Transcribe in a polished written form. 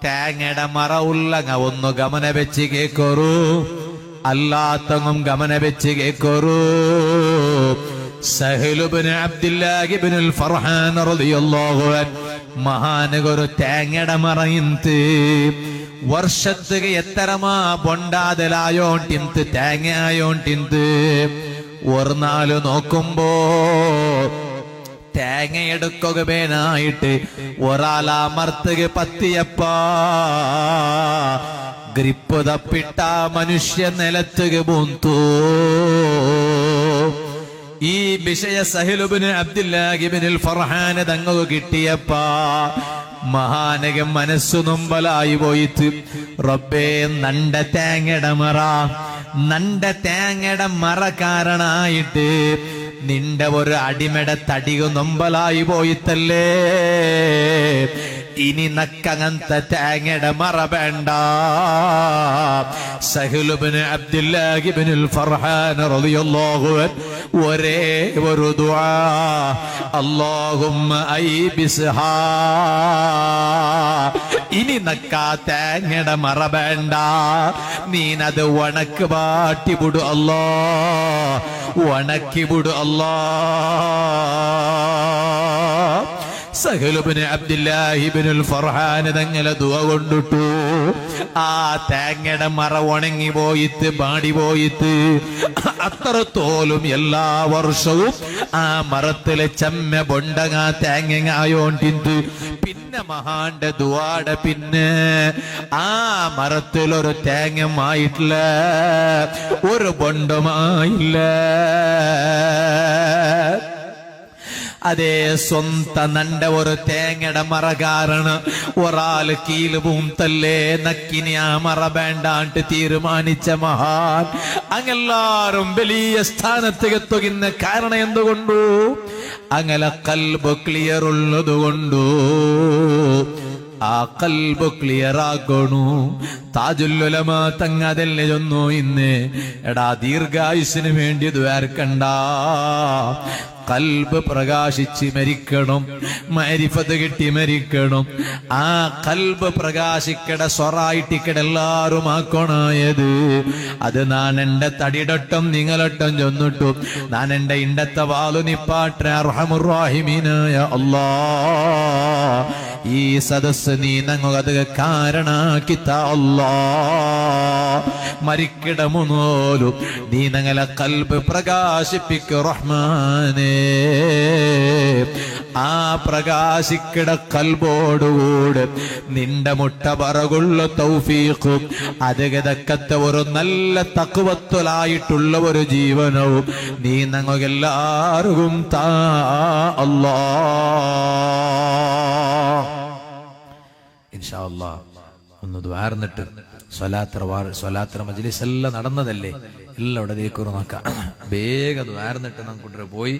തേങ്ങയുടെ മറ ഉള്ളങ്ങ ഒന്ന് ഗമന വെച്ച് കേക്കോറൂ, അല്ലാത്തങ്ങും ഗമന വെച്ച് കേക്കോറൂ. സഹ്ൽ ഇബ്നു അബ്ദുല്ലാഹ് ഇബ്നുൽ ഫർഹാൻ റളിയല്ലാഹു അൻഹു മഹാനഗൊരു തേങ്ങയുടെ മറയിന്ത് ವರ್ಷತ್ತಿಗೆ ಎತ್ತರಮಾ ಬೊಂಡಾದಲಾಯೋಂಟಿಂತ തേങ്ങയായോണ്ടിന്ത്. ഒരു നാല് നോക്കുമ്പോ തേങ്ങയെടുക്കുക വേനായിട്ട് ഒരാളമർത്തുക പത്തിയപ്പ ഗ്രിപ്പ് തപ്പിട്ട മനുഷ്യ നിലത്തുക പൂന്തു. ഈ വിഷയ സഹ്ൽ ഇബ്നു അബ്ദുല്ലാഹ് ഇബ്നുൽ ഫർഹാൻ തങ്ങു കിട്ടിയപ്പ മഹാനക മനസ്സു നൊമ്പലായി പോയിട്ട്, റബ്ബേ നണ്ട തേങ്ങയുടെ മറ കാരണായിട്ട് നിന്റെ ഒരു അടിമയുടെ തടിക നൊമ്പലായി പോയിത്തല്ലേ. ഇനി നക്കങ്ങനത്തെ തേങ്ങയുടെ മറ വേണ്ട. സഹ്ൽ ഇബ്നു അബ്ദുല്ലാഹ് ഇബ്നുൽ ഫർഹാൻ റളിയല്ലാഹു അൻഹു ഒരേ ഒരു ദുആ, അല്ലാഹുമ്മ ഐബിസ്ഹാ, ഇനി നക്കാ തേങ്ങയുടെ മറ വേണ്ട, നീനത് ഉണക്ക് വാട്ടിവിടു അല്ലാ, ഉണക്കിവിടു അല്ലാ. സഹ്ൽ ഇബ്നു അബ്ദുല്ലാഹ് ഇബ്നുൽ ഫർഹാൻ തങ്ങളെ ദുആ കൊണ്ടിട്ടു. ആ തേങ്ങയുടെ മറ ഉണങ്ങി പോയിട്ട് പാടി പോയിട്ട് അത്രത്തോലും എല്ലാ വർഷവും ആ മരത്തിലെ ചെമ്മ ബൊണ്ടങ്ങ തേങ്ങയായോണ്ടിന്ത്. പിന്നെ മഹാന്റെ ദുആടെ പിന്നെ ആ മരത്തിലൊരു തേങ്ങമായിട്ടില്ല, ഒരു ബൊണ്ടുമായില്ല. അതേ സ്വന്ത നണ്ട ഒരു തേങ്ങയുടെ മറ കാരണം ഒരാൾ കീല് പൂന്തല്ലേ നക്കിനി ആ മറ വേണ്ടാണ്ട് തീരുമാനിച്ച മഹാൻ അങ്ങെല്ലാരും വലിയ സ്ഥാനത്ത് എത്തുന്ന കാരണം എന്തുകൊണ്ടു? അങ്ങനെ കൽബ് ക്ലിയർ ഉള്ളതുകൊണ്ടു. ആ കൽബ് ക്ലിയർ ആക്കണു. താജുൽ ഉലമ തങ്ങ അതല്ലേ ചൊന്നു ഇന്ന്, എടാ ദീർഘായുസിന് വേണ്ടി ദ്വാർക്കണ്ട, കൽബ് പ്രകാശിച്ച് മരിക്കണം, മരിഫത്ത് കിട്ടി മരിക്കണം. ആ കൽബ് പ്രകാശിക്കട സ്വറായിട്ടിക്കട എല്ലാരും ആക്കണായത്. അത് ഞാൻ എന്റെ തടിടൊട്ടം നിങ്ങളൊട്ടം ചൊന്നിട്ടു ഞാൻ എന്റെ ഇണ്ടത്തെ വാലു നിപ്പാട്ട അർഹമുർറാഹിമീനായ അല്ലാ, ഈ സദസ് നീ ഞങ്ങത് കാരണാക്കിത്ത അല്ലാ, മരിക്കിടമുന്നോലും നീ ഞങ്ങളെ കൽബ് പ്രകാശിപ്പിക്കു റഹ്മാനേ. ആ പ്രകാശിക്കട കൽബോടുകൂടെ നിന്റെ മുട്ട പറകുള്ള തൗഫീഖും അതകതക്കത്തെ ഒരു നല്ല തഖ്വത്തുലായിട്ടുള്ള ഒരു ജീവനവും നീ ഞങ്ങൾക്കെല്ലാവർക്കും താ അല്ലാ. ഇൻഷാ അല്ലാഹ് ഒന്ന് ദ്വാർന്നിട്ട് സ്വലാത്ര മജ്ലിസ് എല്ലാം നടന്നതല്ലേ, എല്ലാം ഇവിടെ നോക്കാം. വേഗം ദ്വാർന്നിട്ട് നമുക്ക് പോയി